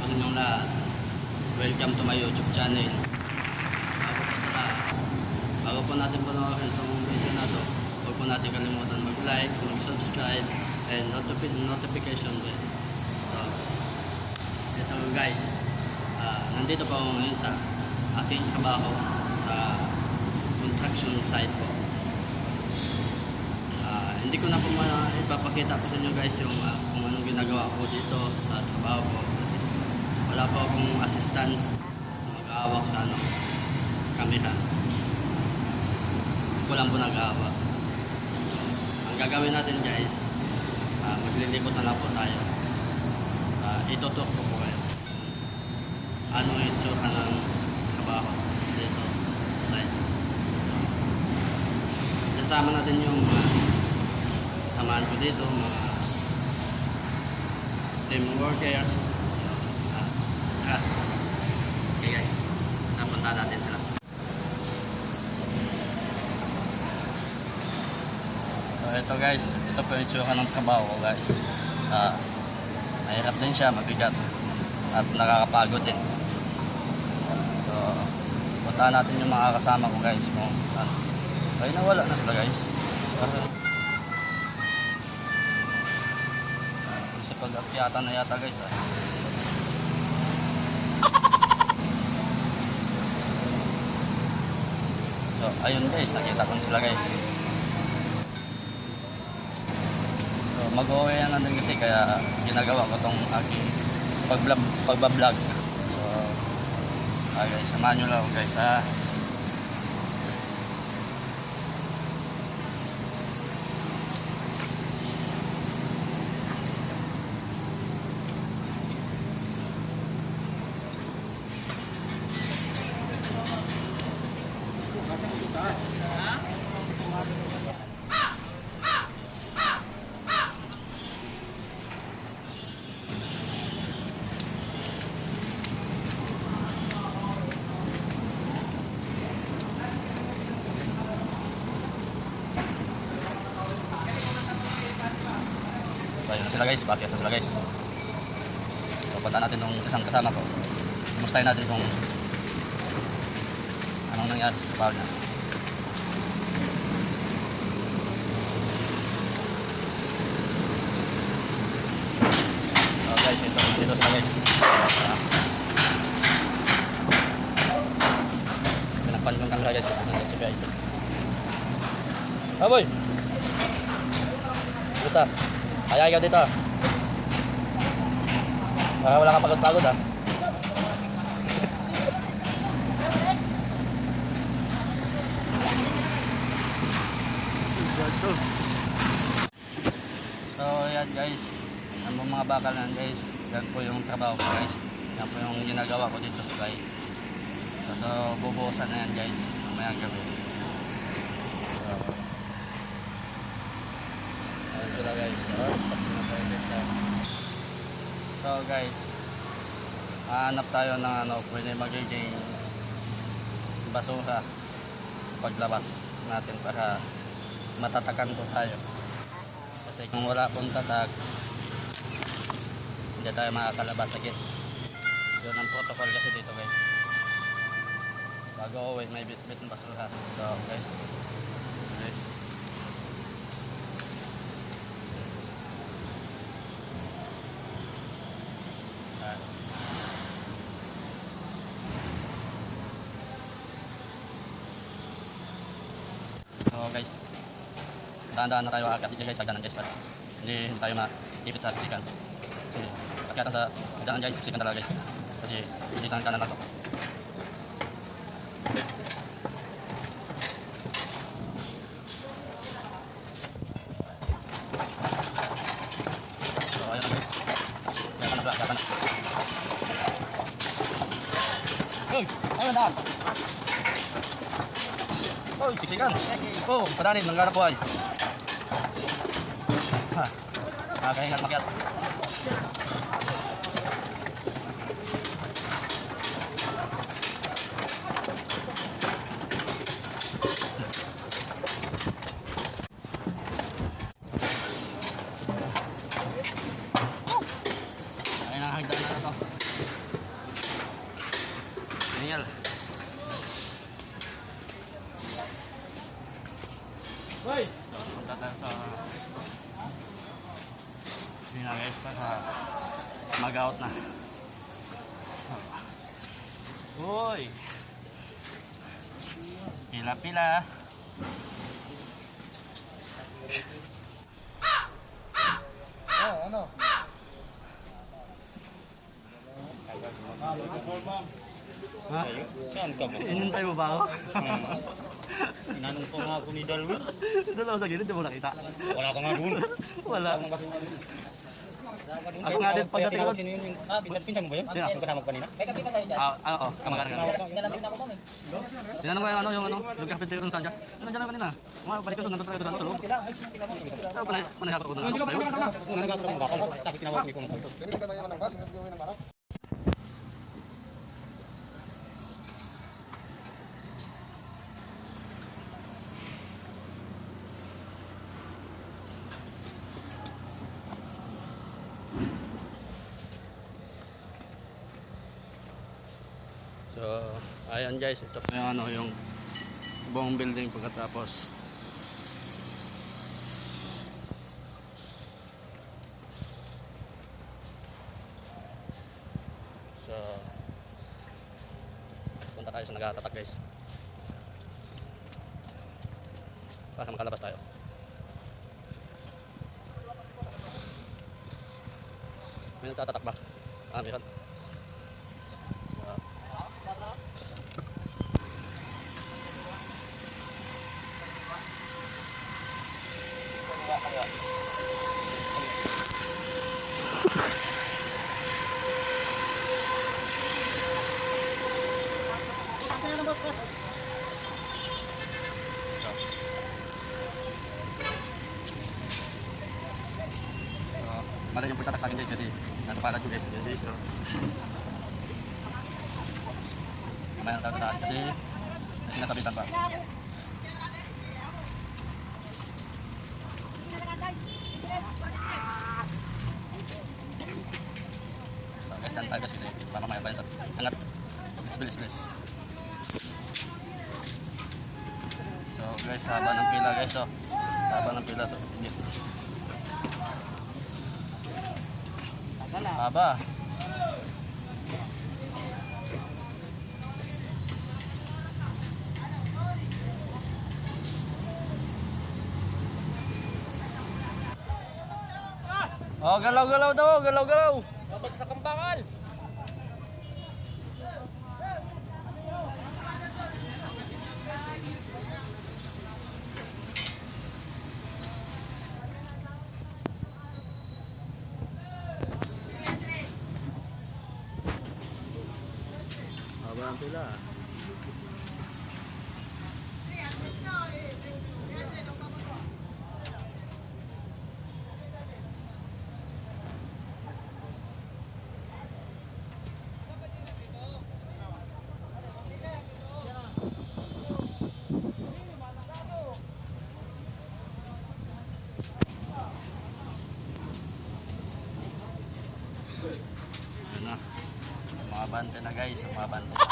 sa inyong lahat. Welcome to my YouTube channel. Bago po natin panoorin itong video na to, huwag po natin kalimutan mag-like, mag-subscribe, and notification bell. So, ito guys, nandito po ako ngayon sa aking trabaho sa construction site po. Hindi ko na po ipapakita po sa inyo guys yung kung anong ginagawa ko dito sa trabaho ko kasi wala po akong assistance mag-aawak sa camera. So, ako lang po nag-aawak. So, ang gagawin natin guys, maglilibot na lang po tayo. Itutok ko po kayo ano yung itsura ng trabaho dito sa site. So, sasama natin yung kasamahan ko dito, mga team workers. So, okay guys, napunta natin sila. So ito guys, ito po yung itsura ng trabaho ko guys. Mahirap din siya, mabigat at nakakapagod din. So puntahan natin yung mga kasama ko guys kung ano. Ay nawala na sila guys. Kasi pag-akyatan na yata guys So ayun guys, nakita ko sila guys. So mag-uwi na din kasi kaya ginagawa ko tong aking pagbablog. So guys, samahan nyo lang guys So ayun na sila guys, bakit na sila guys. So punta natin yung isang kasama ko. Kumustahin natin kung anong nangyari sa trabaho niya. So guys, dito sila guys. Pinagpan kong camera guys, kasi guys. Ah boy! Basta, kaya ikaw dito. Para wala kang pagod-pagod So yan guys, ang mga bakal yan guys, yan po yung trabaho ko guys. Yan po yung ginagawa ko dito sa site. So bubuhusan na yan guys, mamayang gabi. So guys, so guys, hanap tayo ng pwede magiging basura paglabas natin para matatakan po tayo. Kasi kung wala pong tatag, hindi tayo makakalabas sa gate. Yun ang protocol kasi dito guys. Bago uwi may bit-bit ng basura. So guys, so guys, dahan-dahan na tayo akit dito guys, hagdanan guys, para hindi tayo maipit sa siksikan. Kasi akyatan sa hagdanan guys, siksikan talaga guys. Kasi isang kanan lang to. So ayun na guys, akyatan na. Uy, ayun na. Oh, siksikan. Oh, padanin, nangarap po ay. Nakahingat makyat. Ayun ang hagdanan na to. busy na guys para mag-out na. Uy! Pila-pila. Ano? Ha? Saan ka ba? Inintay mo ba ako? Inanong ko nga ako ni Dalwin. Doon ako sa gilid, di mo nakita. Wala ka nga doon. Wala. Ako nga din pagdating ko. Sino yun? Pinsan mo ba yun? Sino? Yung kasama ko kanina? Oo, kamag-anak ka. Tinanong ko yung yung carpenter kung saan dyan. Ano dyan ako kanina? Balik ko sa nandun talaga sa loob. Pero panahakot ko na ako tayo. Kung nagkakaroon mo bakal, tapos tinawag ko yung kumpulto. So, ayan guys, ito po yung yung buong building pagkatapos. So, punta tayo sa nagatatak guys. Para makalabas tayo. May nagtatatak ba? Meron. Mali yung pagtatak sa akin guys kasi nasa palad ko guys kasi so mamaya na tayo kasi sinasabitan pa. So guys, dan tayo kasi para mamaya pa yun sa angat bilis. So guys, haba ng pila guys, so haba ng pila, so haba. Oh, galaw-galaw daw, galaw-galaw. Babagsak ang bakal! Haba ng pila. Ayan na. Mga bante na guys, mga bante na.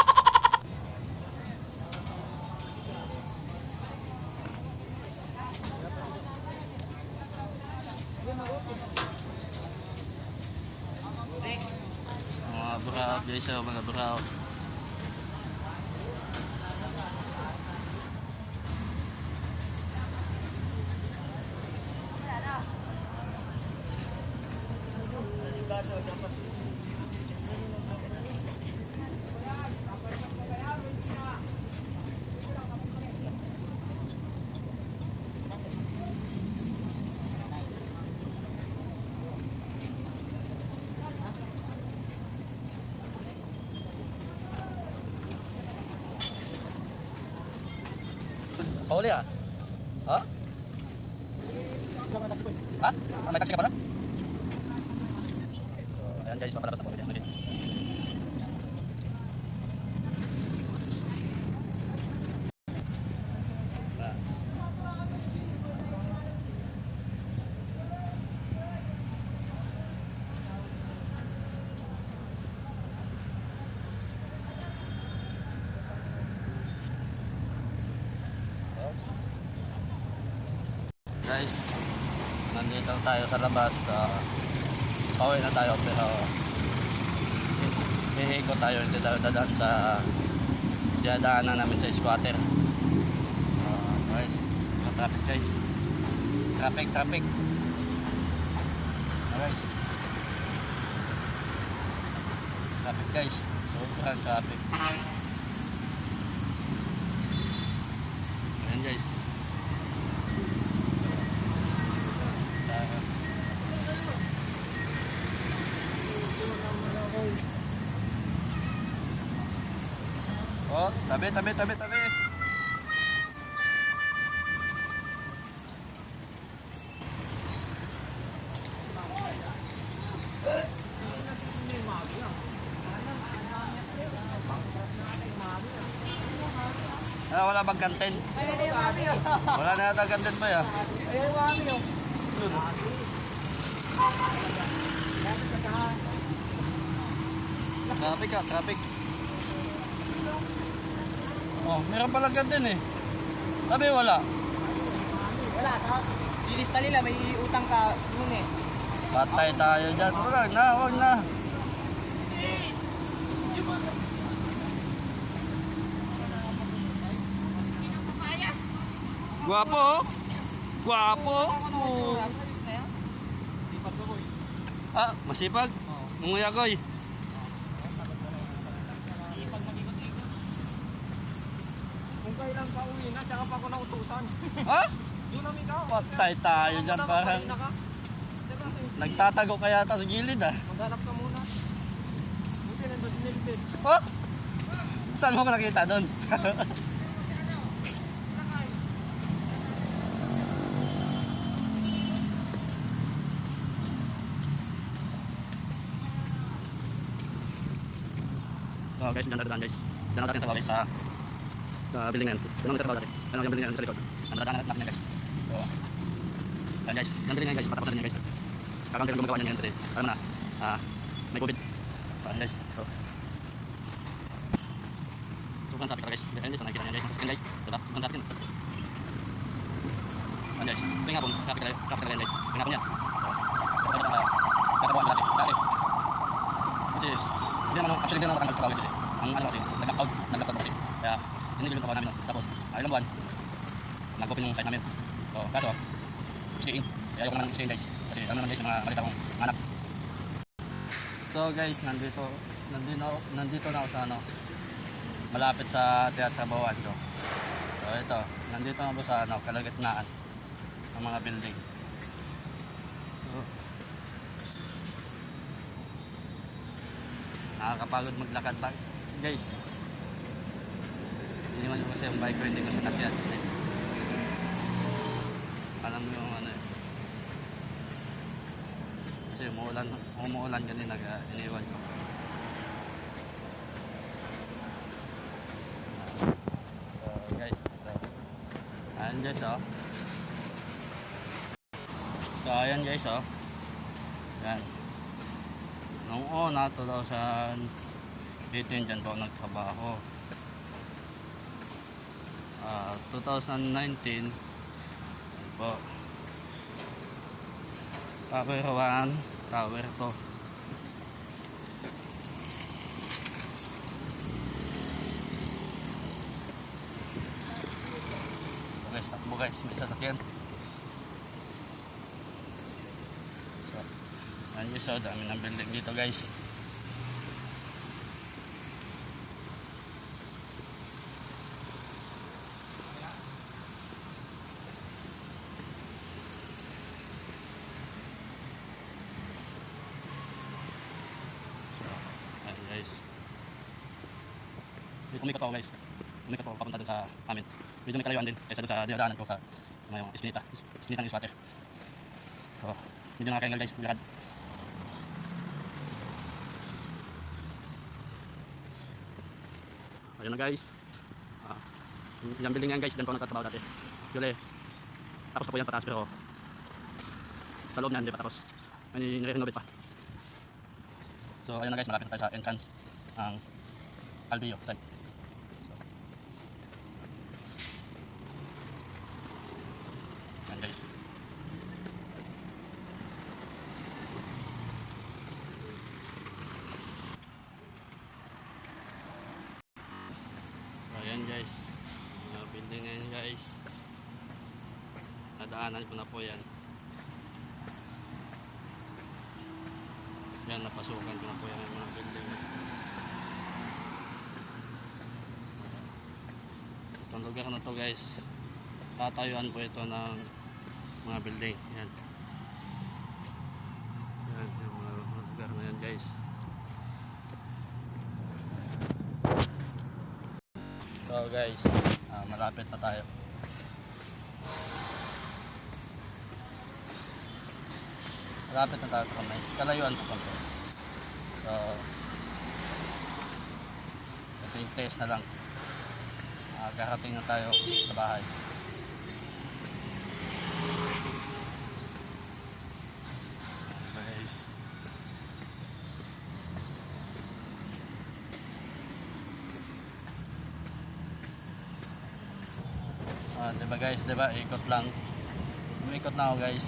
Mga buraot guys, mga buraot. Pauli ah? Ha? Ha? May taxi ka pala? So, ayan guys, papalabas na po. Okay. Guys, nandito tayo sa labas. pauwi na tayo pero iikot tayo, hindi tayo dadaan sa dinadaanan namin sa squatter. Guys, yung traffic guys. Traffic. Guys. Traffic guys. Sobrang traffic. Ayan guys. Oh, tabi. Wala bang kantin? Wala na yata kantin ba ya? Traffic. Oh, meron pala kantin eh. Sabi wala. Wala, tapos ilista nila, may utang ka Lunes. Patay tayo dyan. Wag na. Guwapo. Masipag. Munguya koy. Kung kailan pa uwi na, tsaka pa ako nautusan. Ha? Yun ang ikaw. Patay tayo dyan. Parang nagtatago ka yata sa gilid ah. Maghanap ka muna. Buti nandun si Nilbit. Oh? Saan mo ko nakita doon? So guys, dyan natin guys. Dyan natin trabaho guys sa building na yan. Dyan natin trabaho natin. Dyan yung building na yan sa likod. Dyan natin yan guys. So, yan guys. Dyan building na yan guys. Patapos natin yan guys. Kakang din gumagawa niyan yan. Alam na, may COVID. So, yan guys. So, sobrang traffic guys. Yan guys, nakikita niyan guys. Yan guys. Diba? Sobrang traffic yun. Yan guys. Ito yung hapon. Traffic talaga yan guys. Yung hapon yan. So, kakabuhan natin. Dati. Kasi, hindi naman, actually hindi naman matanggal sa trabaho guys. Ang ano kasi, nag-lock-out kasi. Kaya, hindi yung trabaho namin. Tapos, ilang buwan, nag-open yung site namin. So, kaso, stay in. Kaya ayoko naman stay in guys. Kasi ano naman guys, yung mga malita kong anak. So guys, nandito na ako sa ano, malapit sa teatrabawan ko. So ito, nandito na ako sa ano, kalagitnaan ng mga building. So, nakakapagod maglakad lang guys. Iniwan ko kasi yung bike ko, hindi ko sinakyan kasi alam mo yung ano eh, kasi umuulan kanina kaya iniwan ko. So guys, ayan guys oh. So ayan guys oh. Ayan. Nung una 2018 dyan po ako nagtrabaho. 2019 po. Tower 1, Tower 2. Guys, takbo guys, may sasakyan. So, ayan guys, so, dami ng building dito guys. Guys, umikot ako guys. Umikot ako papunta dun sa amin. Medyo may kalayuan din kaysa dun sa dinadaanan ko sa yung iskinita ng squatter. So, medyo nakakaingal guys, bilakad. Ayun na guys. Yung building yan guys, dyan po nagtatrabaho dati. Actually, tapos na po yan pataas pero sa loob na hindi pa tapos. May nire-renovate pa. So ayun na guys, malapit na tayo sa entrance ng Albio site. So, ayan guys. Nadaanan ko na po yan. Yan, napasukan ko na po yan yung mga building. Itong lugar na to guys, tatayuan po ito ng mga building. Yan. Yan, yung mga lugar na yan guys. So guys, malapit na tayo. Malapit na tayo sa kamay. Kalayuan pa po. So, ito yung test na lang. Karating na tayo sa bahay. Guys. Diba guys, diba? Ikot lang. Umikot na ako guys.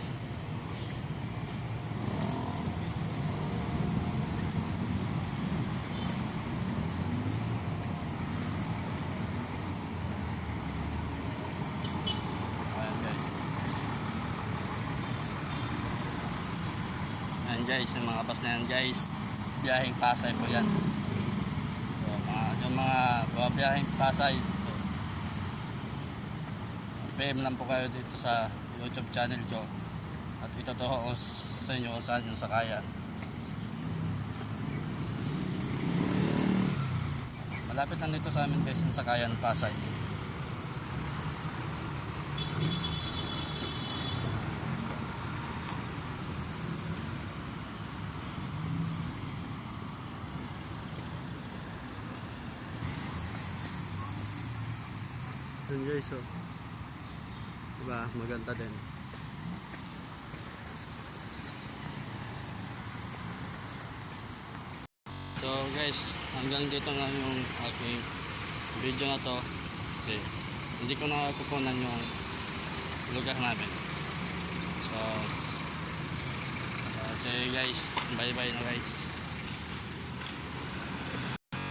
Ayan guys, yung mga bus na yan guys, biyaheng Pasay po yan. So, yung mga biyaheng Pasay, so, PM lang po kayo dito sa YouTube channel ko at ituturo ko sa inyo kung saan yung sakayan. Malapit lang dito sa amin guys yung sakayan Pasay. Yun guys, oh. Diba, maganda din. So guys, hanggang dito na yung aking video na to kasi hindi ko na kukunan yung lugar namin. So, sige guys, bye bye na guys.